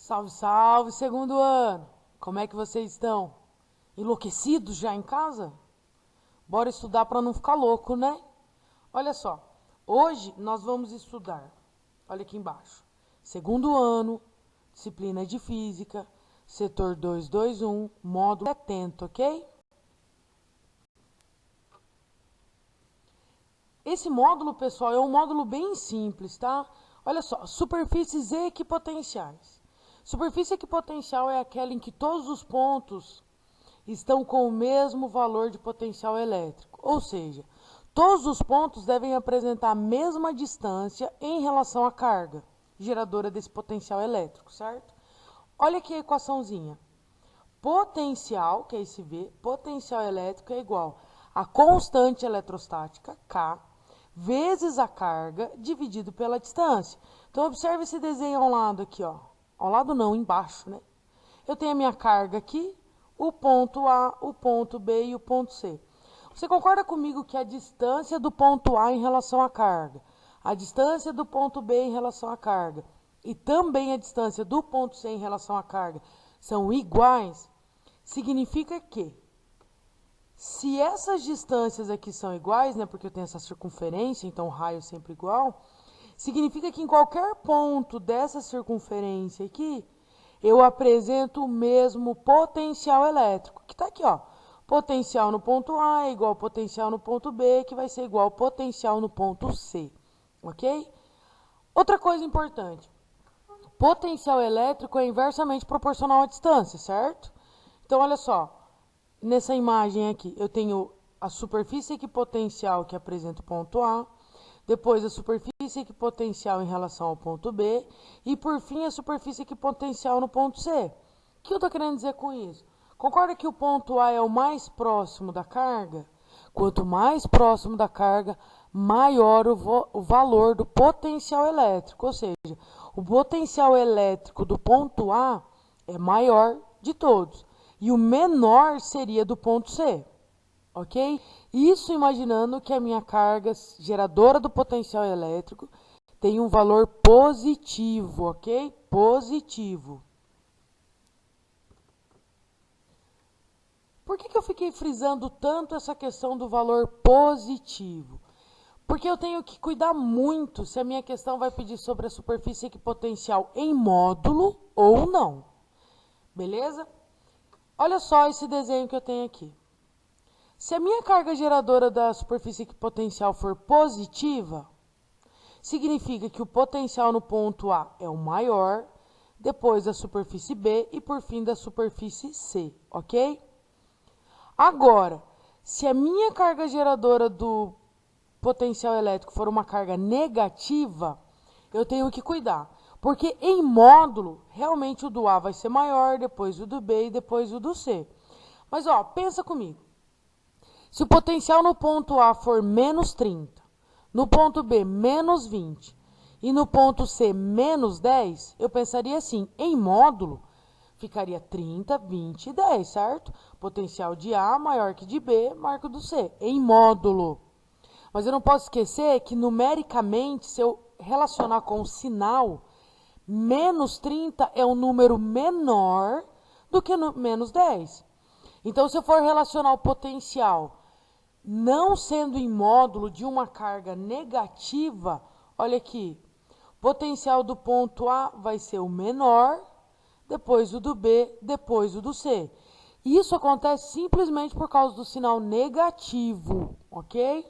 Salve, salve, segundo ano! Como é que vocês estão? Enlouquecidos já em casa? Bora estudar para não ficar louco, né? Olha só, hoje nós vamos estudar, olha aqui embaixo, segundo ano, disciplina de física, setor 221, módulo 70, ok? Esse módulo, pessoal, é um módulo bem simples, tá? Olha só, superfícies equipotenciais. Superfície equipotencial é aquela em que todos os pontos estão com o mesmo valor de potencial elétrico. Ou seja, todos os pontos devem apresentar a mesma distância em relação à carga geradora desse potencial elétrico, certo? Olha aqui a equaçãozinha. Potencial, que é esse V, potencial elétrico é igual a constante eletrostática, K, vezes a carga dividido pela distância. Então, observe esse desenho ao lado aqui, ó. Ao lado não, embaixo, né? Eu tenho a minha carga aqui, o ponto A, o ponto B e o ponto C. Você concorda comigo que a distância do ponto A em relação à carga, a distância do ponto B em relação à carga e também a distância do ponto C em relação à carga são iguais? Significa que, se essas distâncias aqui são iguais, né, porque eu tenho essa circunferência, então o raio é sempre igual, significa que em qualquer ponto dessa circunferência aqui, eu apresento o mesmo potencial elétrico, que está aqui, ó. Potencial no ponto A é igual ao potencial no ponto B, que vai ser igual ao potencial no ponto C, ok? Outra coisa importante, potencial elétrico é inversamente proporcional à distância, certo? Então, olha só, nessa imagem aqui, eu tenho a superfície equipotencial que apresenta o ponto A, depois a superfície equipotencial em relação ao ponto B e, por fim, a superfície equipotencial no ponto C. O que eu estou querendo dizer com isso? Concorda que o ponto A é o mais próximo da carga? Quanto mais próximo da carga, maior o valor do potencial elétrico, ou seja, o potencial elétrico do ponto A é maior de todos e o menor seria do ponto C. Ok? Isso imaginando que a minha carga geradora do potencial elétrico tem um valor positivo, ok? Positivo. Por que eu fiquei frisando tanto essa questão do valor positivo? Porque eu tenho que cuidar muito se a minha questão vai pedir sobre a superfície equipotencial em módulo ou não. Beleza? Olha só esse desenho que eu tenho aqui. Se a minha carga geradora da superfície equipotencial for positiva, significa que o potencial no ponto A é o maior, depois da superfície B e por fim da superfície C, ok? Agora, se a minha carga geradora do potencial elétrico for uma carga negativa, eu tenho que cuidar, porque em módulo, realmente o do A vai ser maior, depois o do B e depois o do C. Mas, ó, pensa comigo. Se o potencial no ponto A for menos 30, no ponto B menos 20 e no ponto C menos 10, eu pensaria assim, em módulo, ficaria 30, 20 e 10, certo? Potencial de A maior que de B, maior que o do C, em módulo. Mas eu não posso esquecer que, numericamente, se eu relacionar com o sinal, menos 30 é um número menor do que menos 10. Então, se eu for relacionar o potencial não sendo em módulo de uma carga negativa, olha aqui, potencial do ponto A vai ser o menor, depois o do B, depois o do C. Isso acontece simplesmente por causa do sinal negativo, ok?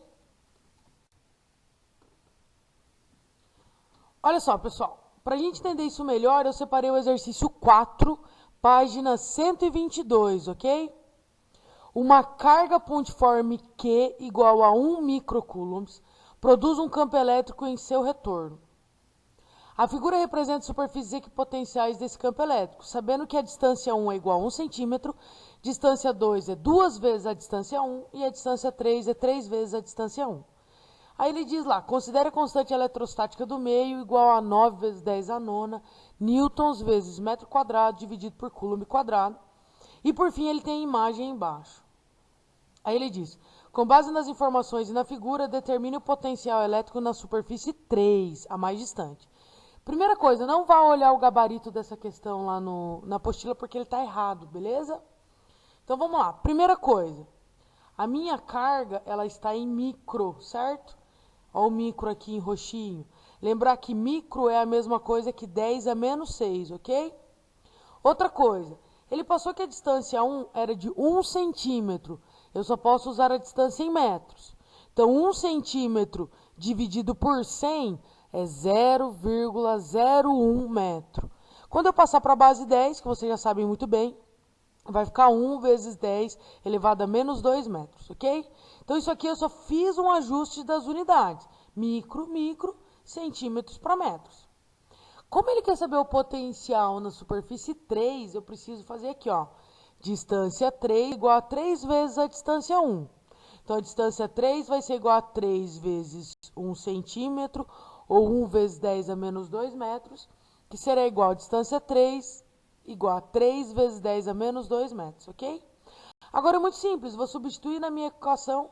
Olha só, pessoal, para a gente entender isso melhor, eu separei o exercício 4, página 122, ok? Uma carga pontiforme Q igual a 1 microcoulombs produz um campo elétrico em seu retorno. A figura representa superfícies equipotenciais desse campo elétrico, sabendo que a distância 1 é igual a 1 centímetro, distância 2 é 2 vezes a distância 1 e a distância 3 é 3 vezes a distância 1. Aí ele diz lá, considere a constante eletrostática do meio igual a 9 vezes 10 a nona, newtons vezes metro quadrado dividido por coulomb quadrado. E por fim ele tem a imagem embaixo. Aí ele diz, com base nas informações e na figura, determine o potencial elétrico na superfície 3, a mais distante. Primeira coisa, não vá olhar o gabarito dessa questão lá na apostila, porque ele está errado, beleza? Então, vamos lá. Primeira coisa, a minha carga, ela está em micro, certo? Olha o micro aqui em roxinho. Lembrar que micro é a mesma coisa que 10 a menos 6, ok? Outra coisa, ele passou que a distância 1 era de 1 centímetro. Eu só posso usar a distância em metros. Então, 1 centímetro dividido por 100 é 0,01 metro. Quando eu passar para a base 10, que vocês já sabem muito bem, vai ficar 1 vezes 10 elevado a menos 2 metros, ok? Então, isso aqui eu só fiz um ajuste das unidades. Micro, centímetros para metros. Como ele quer saber o potencial na superfície 3, eu preciso fazer aqui, ó. Distância 3 igual a 3 vezes a distância 1. Então, a distância 3 vai ser igual a 3 vezes 1 centímetro, ou 1 vezes 10 a menos 2 metros, que será igual a distância 3 igual a 3 vezes 10 a menos 2 metros, ok? Agora é muito simples, vou substituir na minha equação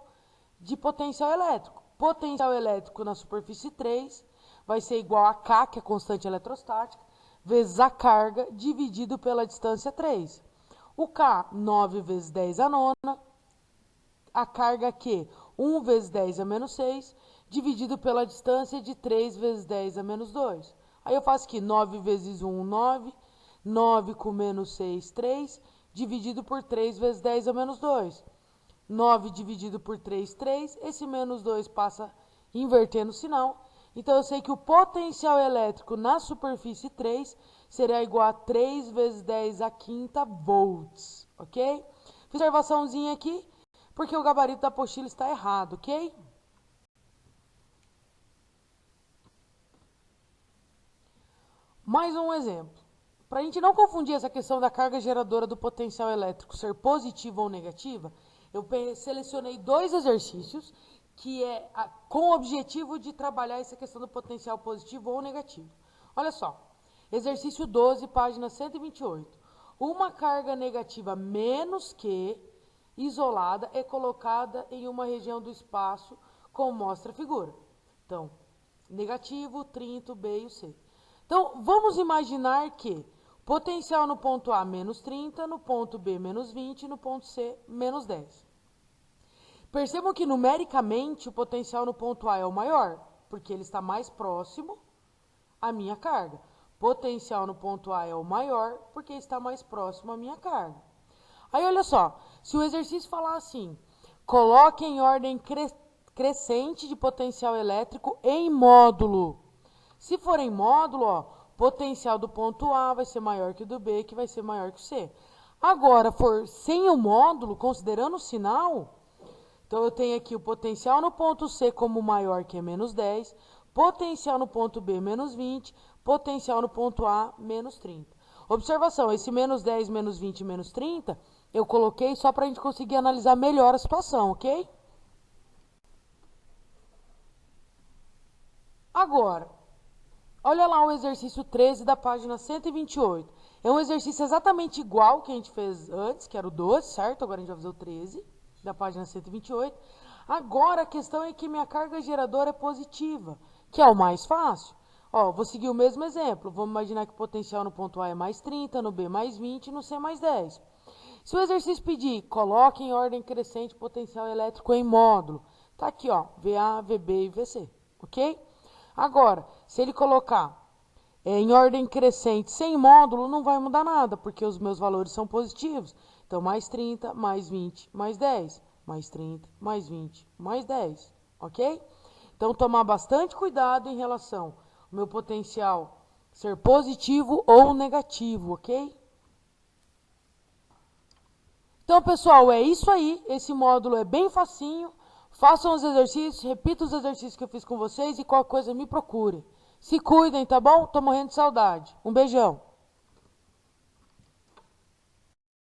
de potencial elétrico. Potencial elétrico na superfície 3 vai ser igual a K, que é a constante eletrostática, vezes a carga dividido pela distância 3. O K, 9 vezes 10 a nona. A carga Q, 1 vezes 10 a menos 6, dividido pela distância de 3 vezes 10 a menos 2. Aí eu faço aqui 9 vezes 1, 9. 9 com menos 6, 3. Dividido por 3 vezes 10 a menos 2. 9 dividido por 3, 3. Esse menos 2 passa invertendo o sinal. Então, eu sei que o potencial elétrico na superfície 3 será igual a 3 vezes 10 a quinta volts, ok? Observaçãozinha aqui, porque o gabarito da apostila está errado, ok? Mais um exemplo. Para a gente não confundir essa questão da carga geradora do potencial elétrico ser positiva ou negativa, eu selecionei 2 exercícios que com o objetivo de trabalhar essa questão do potencial positivo ou negativo. Olha só, exercício 12, página 128. Uma carga negativa menos Q isolada é colocada em uma região do espaço como mostra a figura. Então, negativo, 30, o B e o C. Então, vamos imaginar que potencial no ponto A menos 30, no ponto B menos 20, no ponto C menos 10. Percebam que numericamente o potencial no ponto A é o maior, porque ele está mais próximo à minha carga. Potencial no ponto A é o maior, porque está mais próximo à minha carga. Aí olha só, se o exercício falar assim, coloque em ordem crescente de potencial elétrico em módulo. Se for em módulo, ó, potencial do ponto A vai ser maior que o do B, que vai ser maior que o C. Agora, for sem o módulo, considerando o sinal, então eu tenho aqui o potencial no ponto C como maior, que é menos 10, potencial no ponto B menos 20, potencial no ponto A menos 30. Observação, esse menos 10, menos 20 menos 30, eu coloquei só para a gente conseguir analisar melhor a situação, ok? Agora, olha lá o exercício 13 da página 128. É um exercício exatamente igual que a gente fez antes, que era o 12, certo? Agora a gente vai fazer o 13, da página 128. Agora a questão é que minha carga geradora é positiva, que é o mais fácil. Ó, vou seguir o mesmo exemplo. Vamos imaginar que o potencial no ponto A é mais 30, no B mais 20 e no C mais 10. Se o exercício pedir, coloque em ordem crescente potencial elétrico em módulo. Tá aqui, ó, VA, VB e VC, ok? Agora, se ele colocar em ordem crescente sem módulo, não vai mudar nada, porque os meus valores são positivos. Então, mais 30, mais 20, mais 10. Mais 30, mais 20, mais 10, ok? Então, tomar bastante cuidado em relação ao meu potencial ser positivo ou negativo, ok? Então, pessoal, é isso aí. Esse módulo é bem facinho. Façam os exercícios, repitam os exercícios que eu fiz com vocês e qualquer coisa me procurem. Se cuidem, tá bom? Tô morrendo de saudade. Um beijão.